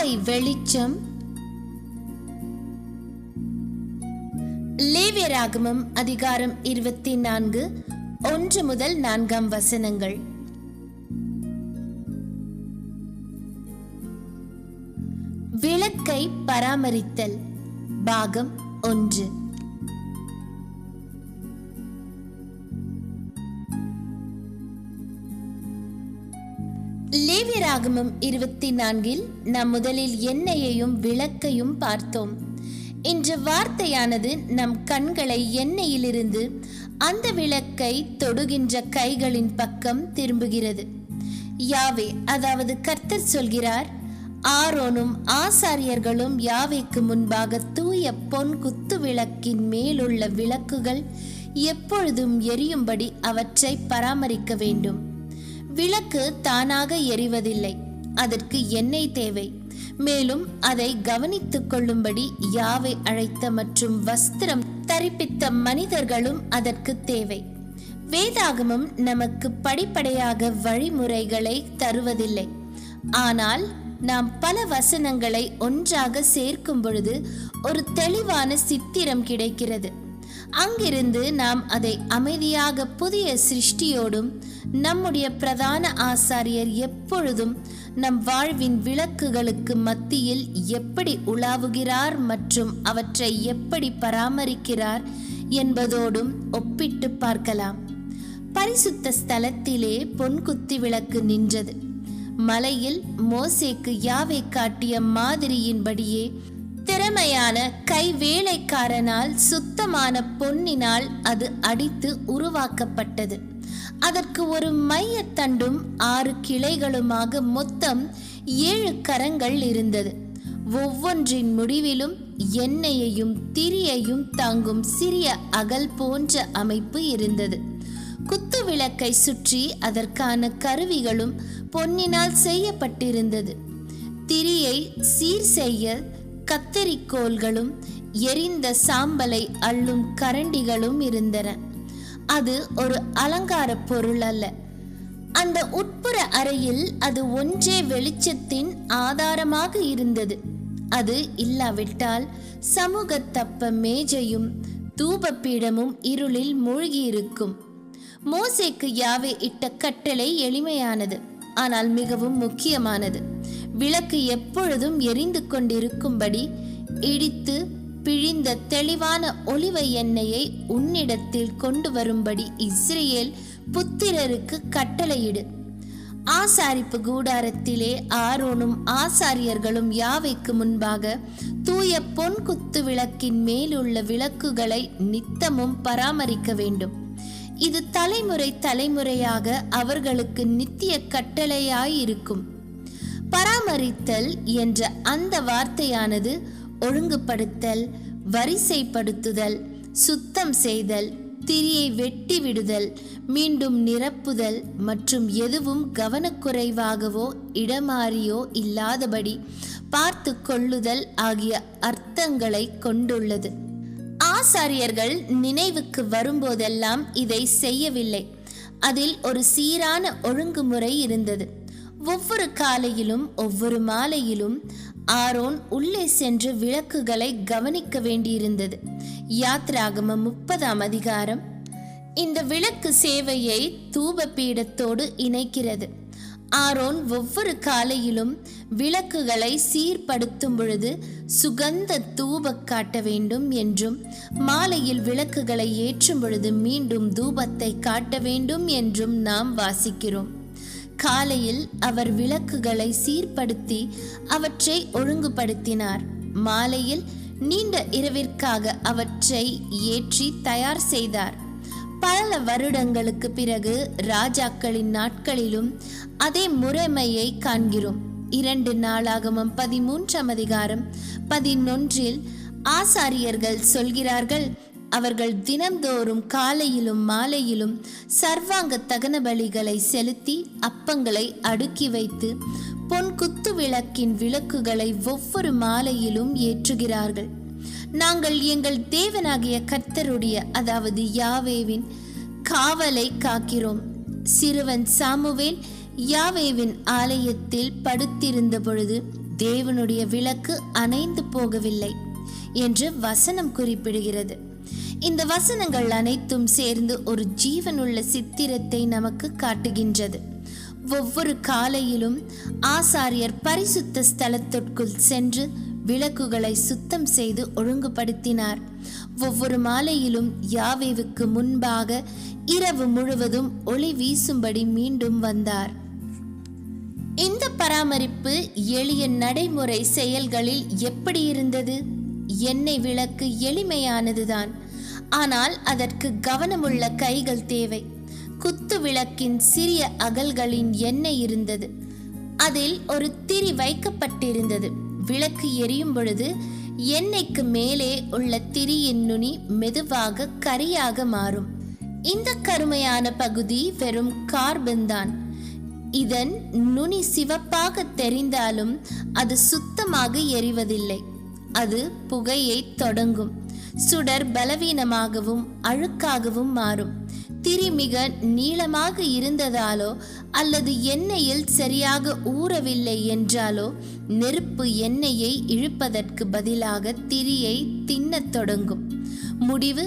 காலை வெளிச்சம். லேவியராகமம் அதிகாரம் 24 1 முதல் 4 வசனங்கள். விளக்கை பராமரித்தல் பாகம் 1. லேவியராகமம் 24 நாம் முதலில் எண்ணெயையும் விளக்கையும் பார்த்தோம். இன்று வார்த்தையானது நம் கண்களை எண்ணெயிலிருந்து அந்த விளக்கை தொடுகின்ற கைகளின் பக்கம் திரும்புகிறது. யாவே, அதாவது கர்த்தர் சொல்கிறார், ஆரோனும் ஆசாரியர்களும் யாவேக்கு முன்பாக தூய பொன் குத்து விளக்கின் மேலுள்ள விளக்குகள் எப்பொழுதும் எரியும்படி அவற்றை பராமரிக்க வேண்டும். விளக்கு தானாக எரிவதில்லை, அதற்கு எண்ணெய் தேவை. மேலும் அதை கவனித்துக் கொள்ளும்படி யாவை அழைத்த மற்றும் வஸ்திரம் தரிப்பித்த மனிதர்களும் அதற்கு தேவை. வேதாகமம் நமக்கு படிப்படியாக வழிமுறைகளை தருவதில்லை, ஆனால் நாம் பல வசனங்களை ஒன்றாக சேர்க்கும் பொழுது ஒரு தெளிவான சித்திரம் கிடைக்கிறது. அங்கிருந்து நாம் அதை அமைதியாக புதிய சிருஷ்டியோடும் நம்முடைய பிரதான ஆசாரியர் எப்பொழுதும் நம் வாழ்வின் விளக்குகளுக்கு மத்தியில் எப்படி உலாவுகிறார் மற்றும் அவற்றை எப்படி பராமரிக்கிறார் என்பதோடும் ஒப்பிட்டு பார்க்கலாம். பரிசுத்த ஸ்தலத்திலே பொன்குத்தி விளக்கு நின்றது. மலையில் மோசேக்கு யாவே காட்டிய மாதிரியின்படியே திறமையான கைவேலைக்காரனால் சுத்தமான பொன்னினால் அது அடித்து உருவாக்கப்பட்டது. அதற்கு ஒரு மையத்தண்டும் 6 கிளைகளுமாக மொத்தம் 7 கரங்கள் இருந்தது. ஒவ்வொன்றின் முடிவிலும் எண்ணெயையும் திரியையும் தாங்கும் சிறிய அகல் போன்ற அமைப்பு இருந்தது. குத்து விளக்கை சுற்றி அதற்கான கருவிகளும் பொன்னினால் செய்யப்பட்டிருந்தது. திரியை சீர் செய்ய கத்தரிக்கோல்களும் எரிந்த சாம்பலை அள்ளும் கரண்டிகளும் இருந்தன. அது ஒரு அலங்கார பொருள் அல்ல. அந்த உட்புற அறையில் அது ஒன்றே வெளிச்சத்தின் ஆதாரமாக இருந்தது. அது இல்லாவிட்டால் சமூக தப்ப மேஜையும் தூபப்பீடமும் இருளில் மூழ்கியிருக்கும். மோசேக்கு யாவே இட்ட கட்டளை எளிமையானது, ஆனால் மிகவும் முக்கியமானது. விளக்கு எப்பொழுதும் எரிந்து கொண்டிருக்கும்படி இடித்து பிழிந்த தெளிவான ஒலிவ எண்ணெயை உன்னிடத்தில் கொண்டு வரும்படி இஸ்ரவேல் புத்திரருக்கு கட்டளையிடு. ஆசாரிப்பு கூடாரத்திலே ஆரோனும் ஆசாரியர்களும் யாவைக்கு முன்பாக தூய பொன் குத்து விளக்கின் மேலுள்ள விளக்குகளை நித்தமும் பராமரிக்க வேண்டும். இது தலைமுறை தலைமுறையாக அவர்களுக்கு நித்திய கட்டளையாயிருக்கும். பராமரித்தல் என்ற அந்த வார்த்தையானது ஒழுங்குபடுத்தல், வரிசைப்படுத்துதல், சுத்தம் செய்தல், திரியை வெட்டி விடுதல், மீண்டும் நிரப்புதல் மற்றும் எதுவும் கவனக்குறைவாகவோ இடமாறியோ இல்லாதபடி பார்த்து கொள்ளுதல் ஆகிய அர்த்தங்களை கொண்டுள்ளது. ஆசாரியர்கள் நினைவுக்கு வரும்போதெல்லாம் இதை செய்யவில்லை. அதில் ஒரு சீரான ஒழுங்குமுறை இருந்தது. ஒவ்வொரு காலையிலும் ஒவ்வொரு மாலையிலும் ஆரோன் உள்ளே சென்று விளக்குகளை கவனிக்க வேண்டியிருந்தது. யாத்ராகமம் 30 அதிகாரம் இந்த விளக்கு சேவையை தூப பீடத்தோடு இணைக்கிறது. ஆரோன் ஒவ்வொரு காலையிலும் விளக்குகளை சீர்படுத்தும் பொழுது சுகந்த தூப காட்ட வேண்டும் என்றும், மாலையில் விளக்குகளை ஏற்றும் பொழுது மீண்டும் தூபத்தை காட்ட வேண்டும் என்றும் நாம் வாசிக்கிறோம். காலையில் அவர் விளக்குகளை சீர்படுத்தி அவற்றை ஒழுங்குபடுத்தினார். மாலையில் நீண்ட இரவிற்காக அவற்றை ஏற்றி தயார் செய்தார். பல வருடங்களுக்கு பிறகு ராஜாக்களின் நாட்களிலும் அதே முறைமையை காண்கிறோம். 2 நாளாகமம் 13 அதிகாரம் 11 ஆசாரியர்கள் சொல்கிறார்கள், அவர்கள் தினம்தோறும் காலையிலும் மாலையிலும் சர்வாங்க தகன பலிகளை செலுத்தி அப்பங்களை அடுக்கி வைத்து பொன் குத்து விளக்கின் விளக்குகளை ஒவ்வொரு மாலையிலும் ஏற்றுகிறார்கள். நாங்கள் எங்கள் தேவனாகிய கர்த்தருடைய, அதாவது யாவேவின் காவலை காக்கிறோம். சிறுவன் சாமுவேல் யாவேவின் ஆலயத்தில் படுத்திருந்த பொழுது தேவனுடைய விளக்கு அணைந்து போகவில்லை என்று வசனம் குறிப்பிடுகிறது. இந்த வசனங்கள் அனைத்தும் சேர்ந்து ஒரு ஜீவனுள்ள சித்திரத்தை நமக்கு காட்டுகின்றது. ஒவ்வொரு காலையிலும் ஆசாரியர் பரிசுத்த ஸ்தலத்திற்குள் சென்று விளக்குகளை சுத்தம் செய்து ஒழுங்குபடுத்தினார். ஒவ்வொரு மாலையிலும் யாவேவுக்கு முன்பாக இரவு முழுவதும் ஒளி வீசும்படி மீண்டும் வந்தார். இந்த பராமரிப்பு எளிய நடைமுறை செயல்களில் எப்படி இருந்தது? எண்ணெய் விளக்கு எளிமையானதுதான், ஆனால் அதற்கு கவனமுள்ள கைகள் தேவை. குத்து விளக்கின் சிறிய அகல்களின் எண்ணெய் இருந்தது. அதில் ஒரு திரி வைக்கப்பட்டிருந்தது. விளக்கு எரியும் பொழுது எண்ணெய்க்கு மேலே உள்ள திரியின் நுனி மெதுவாக கரியாக மாறும். இந்த கருமையான பகுதி வெறும் கார்பன் தான். இதன் நுனி சிவப்பாக தெரிந்தாலும் அது சுத்தமாக எரிவதில்லை. அது புகையை தொடங்கும். சுடர் பலவீனமாகவும் அழுக்காகவும் மாறும். திரி மிக நீளமாக இருந்ததாலோ அல்லது எண்ணெயில் சரியாக ஊறவில்லை என்றாலோ நெருப்பு எண்ணெயை இழுப்பதற்கு பதிலாக திரியை தின்னத் தொடங்கும். முடிவு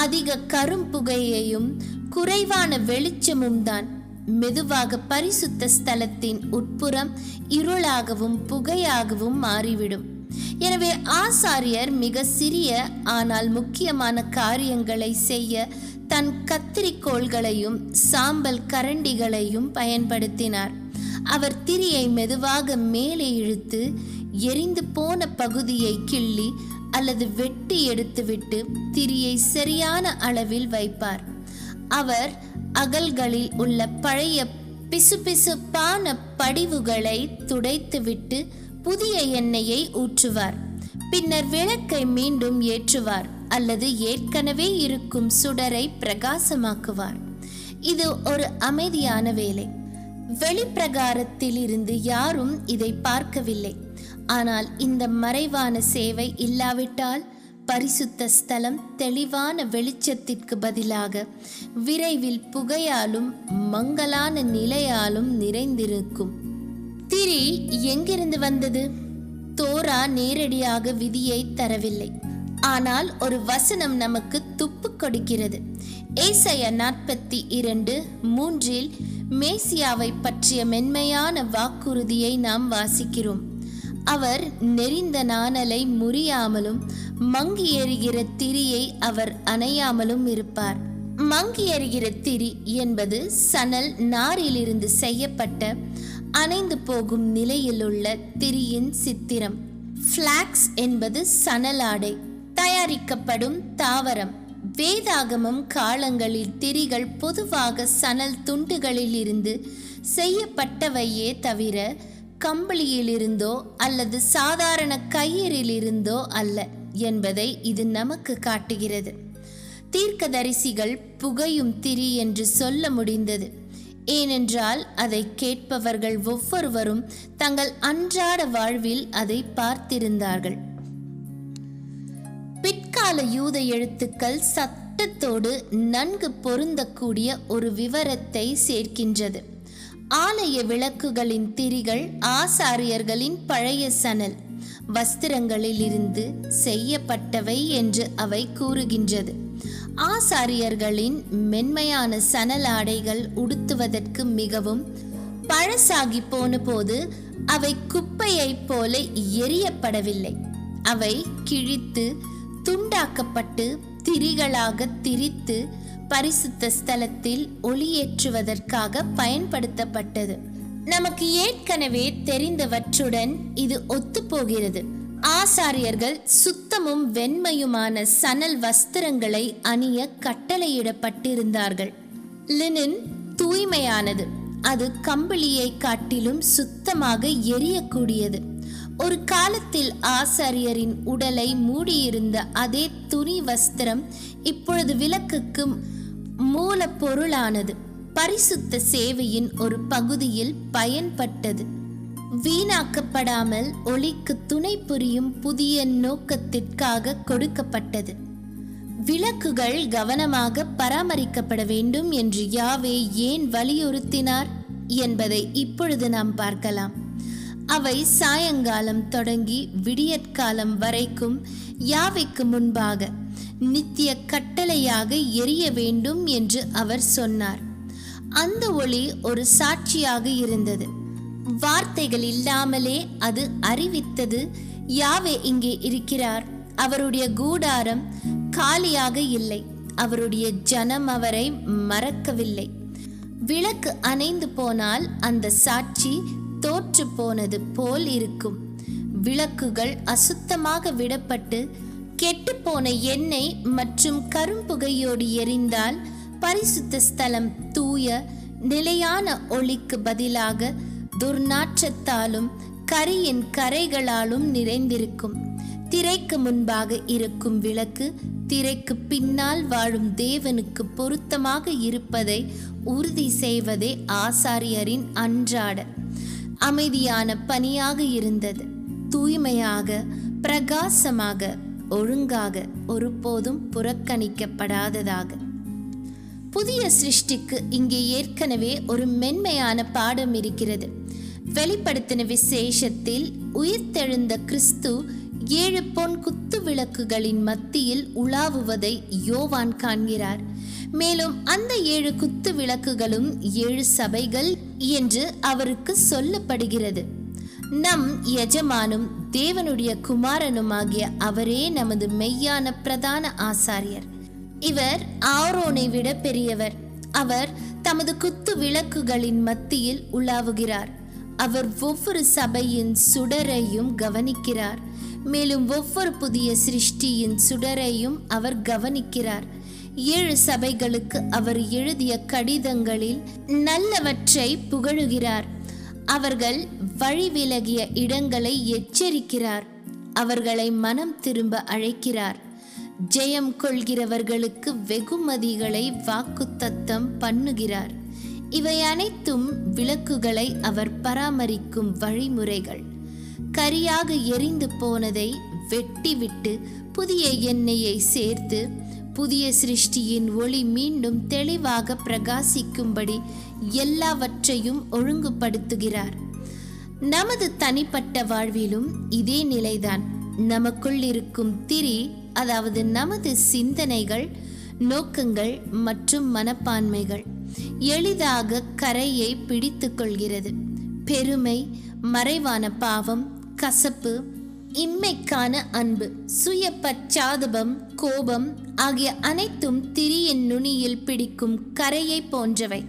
அதிக கரும்புகையையும் குறைவான வெளிச்சமும் தான். மெதுவாக பரிசுத்த ஸ்தலத்தின் உட்புறம் இருளாகவும் புகையாகவும் மாறிவிடும். எனவே ஆசாரியர் மிக சிறிய ஆனால் முக்கியமான காரியங்களை செய்ய தன் கத்திரிக்கோள்களையும் சாம்பல் கரண்டிகளையும் பயன்படுத்தினார். அவர் திரியை மெதுவாக மேலே இழுத்து எரிந்து போன பகுதியை கிள்ளி அல்லது வெட்டி எடுத்துவிட்டு திரியை சரியான அளவில் வைப்பார். அவர் அகல்களில் உள்ள பழைய பிசுபிசுப்பான படிவுகளை துடைத்துவிட்டு புதிய எண்ணெயை ஊற்றுவார். பின்னர் விளக்கை மீண்டும் ஏற்றுவார் அல்லது ஏற்கனவே இருக்கும் சுடரை பிரகாசமாக்குவார். இது ஒரு அமைதியான வேலை. வெளிப்பிரகாரத்தில் இருந்து யாரும் இதை பார்க்கவில்லை. ஆனால் இந்த மறைவான சேவை இல்லாவிட்டால் பரிசுத்த ஸ்தலம் தெளிவான வெளிச்சத்திற்கு பதிலாக விரைவில் புகையாலும் மங்கலான நிலையாலும் நிறைந்திருக்கும். திரி எங்கிருந்து வந்தது? தோரா நேரடியாக விதியை தரவில்லை, ஆனால் ஒரு வசனம் நமக்கு துப்பு கொடுக்கிறது. ஏசாயா 42:3 மேசியாவை பற்றிய மென்மையான வாக்குறுதியை நாம் வாசிக்கிறோம். அவர் நெறிந்த நாணலை முறியாமலும் மங்கி எறிகிற திரியை அவர் அணையாமலும் இருப்பார். மங்கி எறிகிற திரி என்பது சணல் நாரிலிருந்து செய்யப்பட்ட அணைந்து போகும் நிலையில் உள்ள திரியின் சித்திரம். பிளாக்ஸ் என்பது சணலாடை தயாரிக்கப்படும் தாவரம். வேதாகமம் காலங்களில் திரிகள் பொதுவாக சணல் துண்டுகளில் இருந்து செய்யப்பட்டவையே தவிர கம்பளியிலிருந்தோ அல்லது சாதாரண கயிறிலிருந்தோ அல்ல என்பதை இது நமக்கு காட்டுகிறது. தீர்க்கதரிசிகள் புகையும் திரி என்று சொல்ல முடிந்தது. ஏனென்றால் அதை கேட்பவர்கள் ஒவ்வொருவரும் தங்கள் அன்றாட வாழ்வில் அதை பார்த்திருந்தார்கள். பிற்கால யூத எழுத்துக்கள் சட்டத்தோடு நன்கு பொருந்தக்கூடிய ஒரு விவரத்தை சேர்க்கின்றது. ஆலய விளக்குகளின் திரிகள் ஆசாரியர்களின் பழைய சணல் வஸ்திரங்களில் இருந்து செய்யப்பட்டவை என்று அவை கூறுகின்றது. ஆசாரியர்களின் மென்மையான சணல் ஆடைகள் உடுத்துவதற்கு மிகவும் பழசாகி போன போது அவை குப்பையைப் போல எரியப்படவில்லை. அவை கிழித்து துண்டாக்கப்பட்டு திரிகளாக திரித்து பரிசுத்த ஸ்தலத்தில் ஒளியேற்றுவதற்காக பயன்படுத்தப்பட்டது. நமக்கு ஏற்கனவே தெரிந்தவற்றுடன் இது ஒத்துப்போகிறது. ஆசாரியர்கள் சுத்தமும் வெண்மையுமான சணல் வஸ்திரங்களை அணிய கட்டளையிடப்பட்டிருந்தார்கள். லினன் தூய்மையானது. அது கம்பளியை காட்டிலும் சுத்தமாக எரியக்கூடியது. ஒரு காலத்தில் ஆசாரியரின் உடலை மூடியிருந்த அதே துணி வஸ்திரம் இப்பொழுது விளக்குக்கு மூலப்பொருளானது. பரிசுத்த சேவையின் ஒரு பகுதியில் பயன்பட்டது. வீணாக்கப்படாமல் ஒளிக்கு துணை புரியும் புதிய நோக்கத்திற்காக கொடுக்கப்பட்டது. விளக்குகள் கவனமாக பராமரிக்கப்பட வேண்டும் என்று யாவே ஏன் வலியுறுத்தினார் என்பதை இப்பொழுது நாம் பார்க்கலாம். அவை சாயங்காலம் தொடங்கி விடியற்காலம் வரைக்கும் யாவைக்கு முன்பாக நித்திய கட்டளையாக எரிய வேண்டும் என்று அவர் சொன்னார். அந்த ஒளி ஒரு சாட்சியாக இருந்தது. வார்த்தைகள் இல்லாமலே அது அறிவித்தது, யாவே இங்கே இருக்கிறார், அவருடைய கூடாரம் காலியாக இல்லை, அவருடைய ஜனம் அவரை மறக்கவில்லை. விளக்கு அணைந்து போனால் அந்த சாட்சி தோற்று போனது போல் இருக்கும். விளக்குகள் அசுத்தமாக விடப்பட்டு கெட்டுப்போன எண்ணெய் மற்றும் கரும்புகையோடு எரிந்தால் பரிசுத்த ஸ்தலம் தூய நிலையான ஒளிக்கு பதிலாக துர்நாற்றத்தாலும் கரியின் கரைகளாலும் நிறைந்திருக்கும். திரைக்கு முன்பாக இருக்கும் விளக்கு திரைக்கு பின்னால் வாழும் தேவனுக்கு பொருத்தமாக இருப்பதை உறுதி செய்வதே ஆசாரியரின் அன்றாட அமைதியான பணியாக இருந்தது. தூய்மையாக, பிரகாசமாக, ஒழுங்காக, ஒருபோதும் புறக்கணிக்கப்படாததாக. புதிய சிருஷ்டிக்கு இங்கே ஏற்கனவே ஒரு மென்மையான பாடம் இருக்கிறது. வெளிப்படுத்தின விசேஷத்தில் உயிர்த்தெழுந்த கிறிஸ்து 7 பொன் குத்து விளக்குகளின் மத்தியில் உலாவுவதை யோவான் காண்கிறார். மேலும் அந்த 7 குத்து விளக்குகளும் 7 சபைகள் என்று அவருக்கு சொல்லப்படுகிறது. நம் எஜமானும் தேவனுடைய குமாரனுமாகிய அவரே நமது மெய்யான பிரதான ஆசாரியர். இவர் ஆரோனை விட பெரியவர். அவர் தமது குத்து விளக்குகளின் மத்தியில் உலாவுகிறார். அவர் ஒவ்வொரு சபையின் சுடரையும் கவனிக்கிறார். மேலும் ஒவ்வொரு புதிய சிருஷ்டியின் சுடரையும் அவர் கவனிக்கிறார். 7 சபைகளுக்கு அவர் எழுதிய கடிதங்களில் நல்லவற்றை புகழுகிறார். அவர்கள் வழிவிலகிய இடங்களை எச்சரிக்கிறார். அவர்களை மனம் திரும்ப அழைக்கிறார். ஜெயம் கொள்கிறவர்களுக்கு வெகுமதிகளை வாக்குத்தத்தம் பண்ணுகிறார். இவை அனைத்தும் விளக்குகளை அவர் பராமரிக்கும் வழிமுறைகள். கரியாக எரிந்து போனதை வெட்டிவிட்டு புதிய எண்ணெயை சேர்த்து புதிய சிருஷ்டியின் ஒளி மீண்டும் தெளிவாக பிரகாசிக்கும்படி எல்லாவற்றையும் ஒழுங்குபடுத்துகிறார். நமது தனிப்பட்ட வாழ்விலும் இதே நிலைதான். நமக்குள் இருக்கும் திரி, அதாவது நமது சிந்தனைகள், நோக்கங்கள் மற்றும் மனப்பான்மைகள் எளிதாக கரையை பிடித்து கொள்கிறது. பெருமை, மறைவான பாவம், கசப்பு, இம்மைக்கான அன்பு, சுய பச்சாதாபம், கோபம் ஆகிய அனைத்தும் திரியின் நுனியில் பிடிக்கும் கரையை போன்றவை.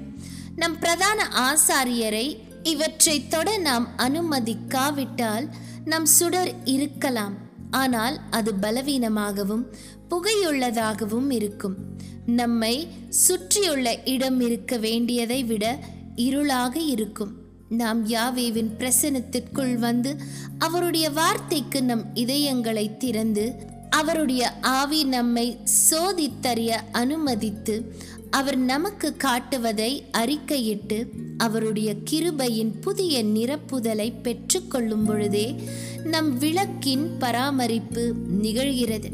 நம் பிரதான ஆசாரியரை இவற்றை தொட நாம் அனுமதிக்காவிட்டால் நம் சுடர் இருக்கலாம், ஆனால் அது பலவீனமாகவும் புகையுள்ளதாகவும் இருக்கும். நம்மை சுற்றியுள்ள இடம் இருக்க வேண்டியதை விட இருளாக இருக்கும். நாம் யாவேவின் பிரசன்னத்திற்குள் வந்து அவருடைய வார்த்தைக்கு நம் இதயங்களை திறந்து அவருடைய ஆவி நம்மை சோதித்தறிய அனுமதித்து அவர் நமக்கு காட்டுவதை அறிக்கையிட்டு அவருடைய கிருபையின் புதிய நிரப்புதலை பெற்றுக்கொள்ளும் பொழுதே நம் விளக்கின் பராமரிப்பு நிகழ்கிறது.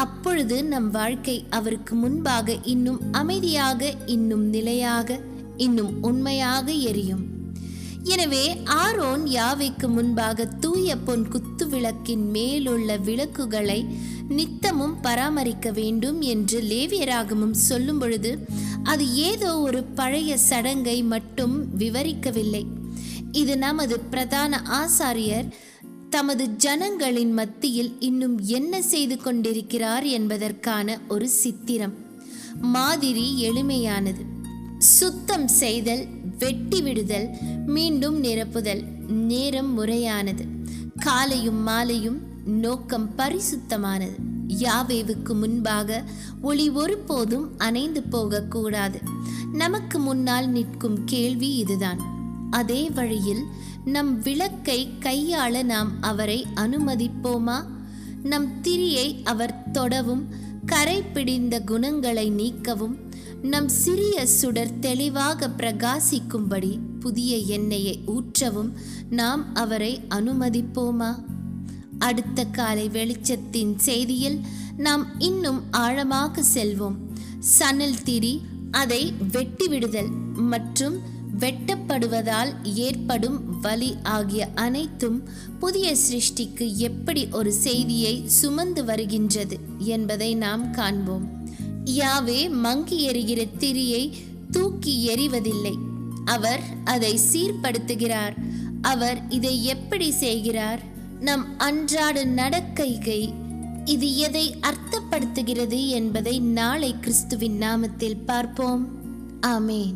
அப்பொழுது நம் வாழ்க்கை அவருக்கு முன்பாக இன்னும் அமைதியாக, இன்னும் நிலையாக, இன்னும் உண்மையாக எரியும். எனவே ஆரோன் யாவைக்கு முன்பாக தூய பொன் குத்து விளக்கின் மேலுள்ள விளக்குகளை நித்தமும் பராமரிக்க வேண்டும் என்று லேவியராகமும் சொல்லும் பொழுது அது ஏதோ ஒரு பழைய சடங்கை மட்டும் விவரிக்கவில்லை. இது நமது பிரதான ஆசாரியர் தமது ஜனங்களின் மத்தியில் இன்னும் என்ன செய்து கொண்டிருக்கிறார் என்பதற்கான ஒரு சித்திரம். மாதிரி எளிமையானது. சுத்தம் செய்தல், வெட்டி விடுதல், மீண்டும் நிரப்புதல். நேரம் முறையானது. காலையும் மாலையும். நோக்கம் பரிசுத்தமானது. யாவேவுக்கு முன்பாக ஒளி ஒருபோதும் அணைந்து போகக்கூடாது. நமக்கு முன்னால் நிற்கும் கேள்வி இதுதான். அதே வழியில் நம் விளக்கை கையாள நாம் அவரை அனுமதிப்போமா? நம் திரியை அவர் தொடவும் கரை பிடிந்த குணங்களை நீக்கவும் நம் சிறிய சுடர் தெளிவாக பிரகாசிக்கும்படி புதிய எண்ணெயை ஊற்றவும் நாம் அவரை அனுமதிப்போமா? அடுத்த காலை வெளிச்சத்தின் செய்தியில் நாம் இன்னும் ஆழமாக செல்வோம். சணல் திரி, அதை வெட்டிவிடுதல் மற்றும் வெட்டப்படுவதால் ஏற்படும் வலி ஆகிய அனைத்தும் புதிய சிருஷ்டிக்கு எப்படி ஒரு செய்தியை சுமந்து வருகின்றது என்பதை நாம் காண்போம். யாவே மங்கி எறிகிற திரியை தூக்கி எறிவதில்லை. அவர் அதை சீர்படுத்துகிறார். அவர் இதை எப்படி செய்கிறார்? நம் அன்றாட நடக்கைகை இது எதை அர்த்தப்படுத்துகிறது என்பதை நாளை கிறிஸ்துவின் நாமத்தில் பார்ப்போம். ஆமேன்.